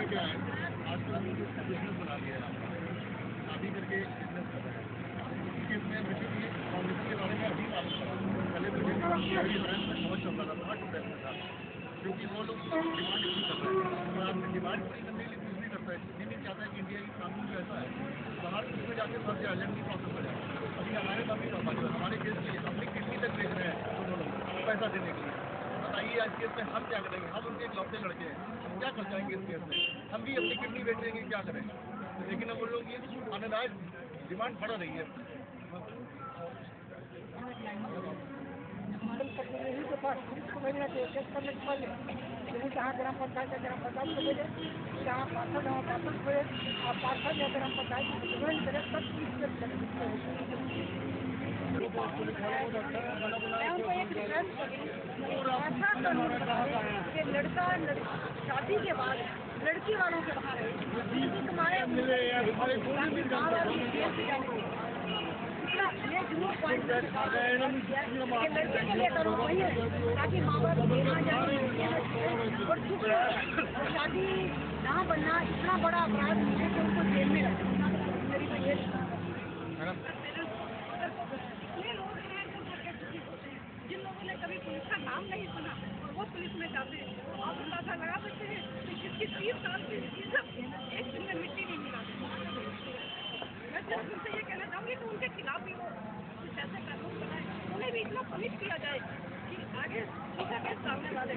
क्या है, आजकल बिजनेस बना लिया है, शादी करके बिजनेस कर रहे हैं। इसी केस में मुझे भी फाउंडेशन के बारे में अभी मालूम पड़ा। पहले मुझे बहुत चल रहा था, बहुत डिप्रेशन था, क्योंकि वो लोग डिमांड नहीं कर रहे हैं। और आपने डिमांड पूरी करने के लिए कुछ भी करता है, ये नहीं चाहता है कि इंडिया की कानून जो ऐसा है बाहर उसमें जाके फंस जाए, लंबी प्रोसेस हो जाए। अभी हमारे साथ हमारे केस में अपनी किडनी तक बेच रहे हैं दोनों लोग पैसा देने के लिए। बताइए आज केस में हम क्या करेंगे? हम उनके लौटे लड़के हैं, हम क्या कर जाएंगे इस केस में? हम भी अपनी किडनी बेचेंगे, क्या करेंगे? लेकिन अब वो लोग ये अनाज डिमांड बढ़ रही है। प्रतिनिधि के पास पुलिस को भेजना चाहिए चेक करने से पहले। लेकिन जहाँ ग्राम पंचायत है ग्राम पंचायत को भेजे, जहाँ पार्षद है पार्षद को भेजे, और पार्षद या ग्राम पंचायत को तुरंत करें तब पुलिस के लड़का शादी के बाद लड़की वालों के बाहर है ये जो पॉइंट लड़के के लिए करो वही है, ताकि माँ बाप देना जाए और शादी ना बनना इतना बड़ा अपराध मुझे कि उनको जेल में रखना। मेरी तो ये जिन लोगों ने कभी पुलिस का नाम नहीं सुना और वो पुलिस में जाते हैं, तो आप अंदाजा लगा सकते हैं कि जिसकी 30 साल की इज्जत एक दिन में मिट्टी नहीं मिला। मैं सिर्फ उनसे ये कहना चाहूँगी कि उनके खिलाफ भी वो कुछ ऐसे कानून बनाए, उन्हें भी इतना पनिश किया जाए कि आगे दूसरा केस डालने वाले।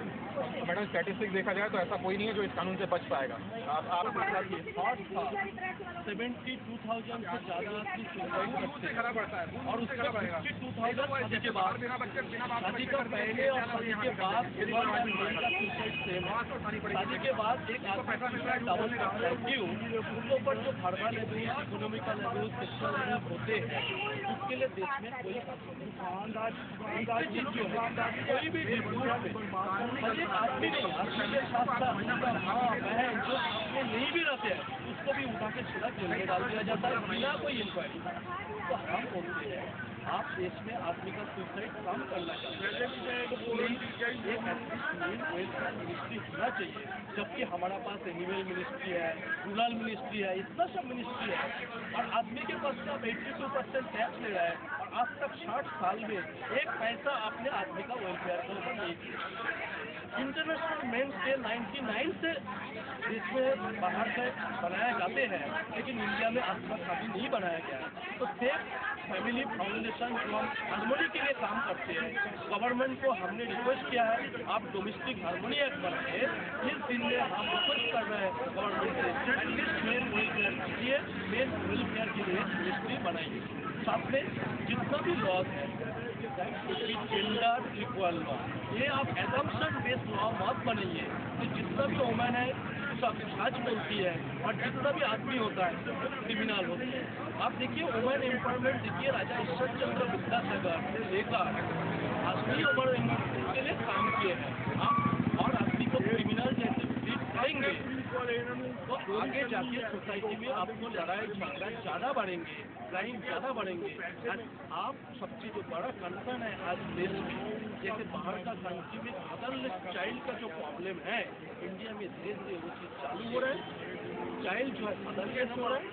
मैडम स्टैटिस्टिक्स देखा जाए तो ऐसा कोई नहीं है जो इस कानून से बच पाएगा। आप 72,000 से ज़्यादा आदमी सुसाइड करना पड़ता है और उसके 52,000 शादी के बाद, शादी का पहले और शादी के बाद शादी के बाद एक आदमी डाउन करता है। क्यों? उसके ऊपर जो भरवा level, economical level, sexual level होते हैं, उसके लिए देश में कोई कोई भी एक आदमी नहीं, आदमी के साथ बहन जो अपने नहीं भी रहते हैं उसको भी उठा के सीधा जेल में डाल दिया जाता है बिना कोई इंक्वायरी। तो हम बोलते हैं आप देश में आदमी का सुसाइड कम करना चाहते हैं तो वेलफेयर मिनिस्ट्री होना चाहिए, जबकि हमारा पास एनिमल मिनिस्ट्री है, रूरल मिनिस्ट्री है, इतना सब मिनिस्ट्री है और आदमी के पास आप 82% टैक्स ले रहा है और आज तक 60 साल में एक पैसा आपने आदमी का वेलफेयर के ऊपर नहीं किया। इंटरनेशनल मेंस डे 99 से इसमें बाहर से बनाए जाते हैं, लेकिन इंडिया में आज तक कभी नहीं बनाया गया है। तो सेफ फैमिली फाउंडेशन जो हम हारमोनी के लिए काम करते हैं, गवर्नमेंट को हमने रिक्वेस्ट किया है आप डोमेस्टिक हारमोनी एक्ट बनाए। इस दिन में हम रिक्वेस्ट कर रहे हैं गवर्नमेंट से एटलीस्ट मेन वेलफेयर कीजिए, मेन वेलफेयर के लिए मिनिस्ट्री बनाइए। साथ में जितना भी लॉज है जेंडर इक्वल लॉ, ये आप एडम्पशन बेस्ड लॉ मत बनाइए कि जितना भी वुमेन है सब सच बोलती है और जितना भी आदमी होता है वो क्रिमिनल होते हैं। आप देखिए वुमेन एम्पावरमेंट देखिए, राजा ईश्वर चंद्र विद्यासागर से लेकर आदमी उम्र के लिए काम किए हैं आप, और आदमी को क्रिमिनल जैसे ट्रीट करेंगे तो आगे जाके सोसाइटी में आपको लड़ाई झगड़ा ज़्यादा बढ़ेंगे, क्राइम ज़्यादा बढ़ेंगे। और आप सबसे जो बड़ा कंसर्न है आज देश में, जैसे बाहर का कंट्री में मदरलेस चाइल्ड का जो प्रॉब्लम है, इंडिया में धीरे धीरे वो चीज़ चालू हो रहा है। चाइल्ड जो है मदरलेस हो रहा है।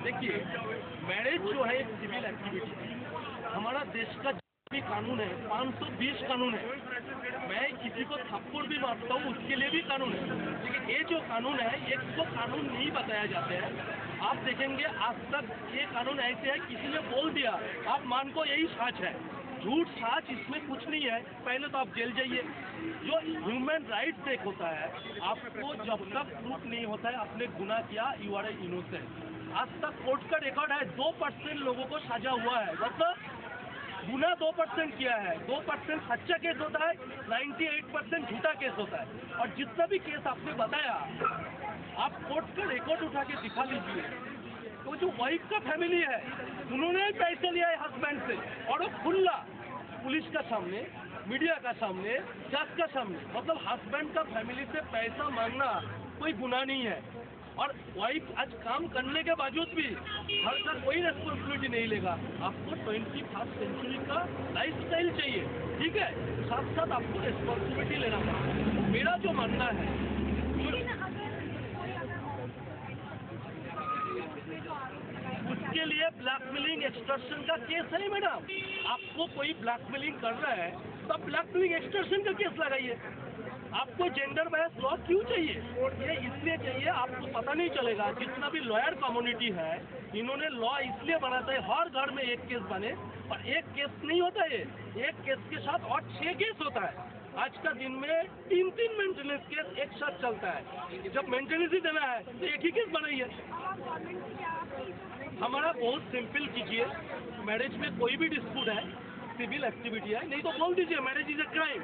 देखिए मैरिज जो है एक सिविल एक्टिविटी है। हमारा देश का जो भी कानून है 520 कानून है, मैं किसी को थप्पड़ भी मारता हूँ उसके लिए भी कानून है, लेकिन ये जो कानून है ये को कानून नहीं बताया जाते हैं। आप देखेंगे आज तक ये कानून ऐसे है, किसी ने बोल दिया आप मान को यही सच है, झूठ सच इसमें कुछ नहीं है, पहले तो आप जेल जाइए। जो ह्यूमन राइट्स एक होता है, आपको जब तक प्रूफ नहीं होता है आपने गुनाह किया यू आर इनोसेंट। आज तक कोर्ट का रिकॉर्ड है 2% लोगों को सजा हुआ है, मतलब गुना 2% किया है, 2% सच्चा केस होता है, 98% झूठा केस होता है। और जितना भी केस आपने बताया आप कोर्ट का रिकॉर्ड उठा के दिखा लीजिए, तो जो वाइफ का फैमिली है उन्होंने पैसे लिया है हस्बैंड से और वो खुला पुलिस का सामने मीडिया का सामने, जज का सामने। मतलब हस्बैंड का फैमिली से पैसा मांगना कोई गुनाह नहीं है, और वाइफ आज काम करने के बावजूद भी घर का कोई रेस्पॉन्सिबिलिटी नहीं लेगा। आपको 21st सेंचुरी का लाइफस्टाइल चाहिए, ठीक है, साथ साथ आपको रेस्पॉन्सिबिलिटी लेना पड़ेगा। मेरा जो मानना है, उसके लिए ब्लैकमेलिंग एक्सटॉर्शन का केस है मैडम। आपको कोई ब्लैकमेलिंग कर रहा है तो ब्लैकमेलिंग एक्सटॉर्शन का केस लगाइए। आपको जेंडर बायस लॉ क्यों चाहिए? ये इसलिए चाहिए, आपको पता नहीं चलेगा। जितना भी लॉयर कम्युनिटी है, इन्होंने लॉ इसलिए बनाता है हर घर में एक केस बने, और एक केस नहीं होता है, एक केस के साथ और 6 केस होता है। आज का दिन में 3 मेंटेनेंस केस एक साथ चलता है। जब मेंटेनेंस ही देना है तो एक ही केस बनाइए। हमारा बहुत सिंपल कीजिए, मैरिज में कोई भी डिस्प्यूट है, सिविल एक्टिविटी है, नहीं तो बोल दीजिए मैरिज इज ए क्राइम।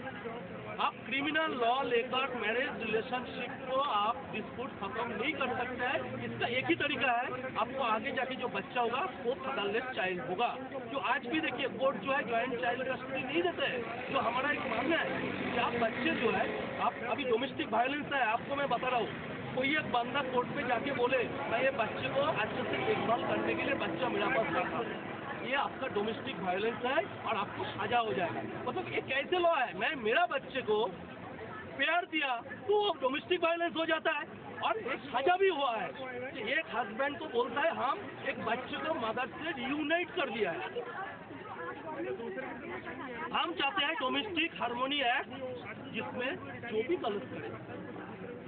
आप क्रिमिनल लॉ लेकर मैरिज रिलेशनशिप को आप डिस्प्यूट खत्म नहीं कर सकते हैं। इसका एक ही तरीका है, आपको आगे जाके जो बच्चा होगा वो फादरलेस चाइल्ड होगा। जो आज भी देखिए कोर्ट जो है ज्वाइंट चाइल्ड कस्टडी नहीं देते हैं। तो हमारा एक मानना है कि आप बच्चे जो है, आप अभी डोमेस्टिक वायलेंस है, आपको मैं बता रहा हूँ, कोई एक बंदा कोर्ट में जाके बोले मैं ये बच्चे को अच्छे से देखभाल करने के लिए बच्चा मेरा पास रखा, ये आपका डोमेस्टिक वायलेंस है और आपको सजा हो जाएगा। मतलब ये कैसे लॉ है? मैं मेरा बच्चे को प्यार दिया तो वो डोमेस्टिक वायलेंस हो जाता है, और एक सजा भी हुआ है कि एक हस्बैंड को बोलता है हम एक बच्चे को मदर से रियूनाइट कर दिया है। हम चाहते हैं डोमेस्टिक हार्मोनी एक्ट, जिसमें जो भी गलत करे,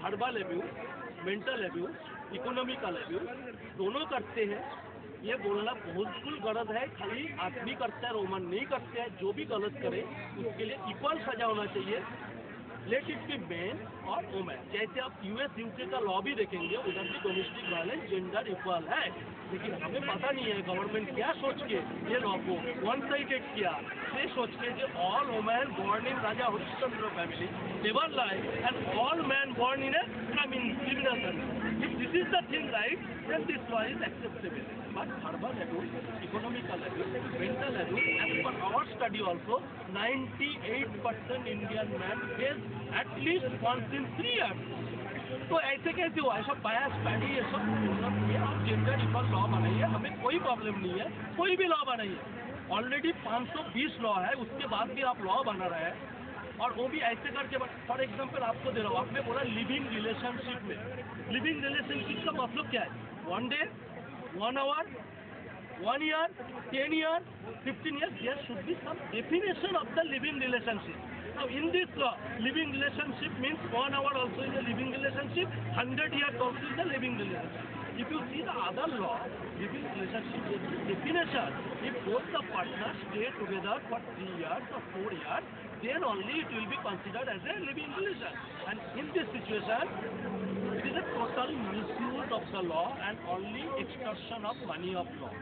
verbal abuse, mental abuse, economical abuse, दोनों करते हैं। ये बोलना बहुत गलत है, खाली आदमी करता है, रोमन नहीं करते हैं। जो भी गलत करे उसके लिए इक्वल सजा होना चाहिए, लेट इट बी मेन और वुमेन। जैसे आप यूएस यूके का लॉ भी देखेंगे, उधर भी डोमेस्टिक वायलेंस जेंडर इक्वल है, लेकिन हमें पता नहीं है गवर्नमेंट क्या सोच के ये लॉ को वन साइडेड किया। ये सोच के जो all women born in Raja Harishchandra family never like and all man born in a criminal family. If this is the thing right, then this law is acceptable. But verbal abuse, economical abuse, mental abuse, as per our study also, 98% Indian men face at least once in 3 years. तो ऐसे कैसे हुआ? ऐसा बायस paddy ये सब ये आप gender equal law बनाइए, हमें कोई प्रॉब्लम नहीं है, कोई भी लॉ बनाइए। ऑलरेडी 520 लॉ है, उसके बाद भी आप लॉ बना रहे हैं, और वो भी ऐसे करके। फॉर एग्जाम्पल आपको दे रहा हूँ, आपने बोला लिविंग रिलेशनशिप में। लिविंग रिलेशनशिप का मतलब क्या है? 1 day, 1 hour, 1 year, 10 years, 15 years. There should be some definition of the living relationship. Now in this law, living relationship means 1 hour also is a living relationship, 100 years also is a living relationship. If you see the other law, living relationship definition, if both the partners stay together for 3 years or 4 years, then only it will be considered as a living relation. And in this situation, it is a total misuse of the law and only extortion of money of law.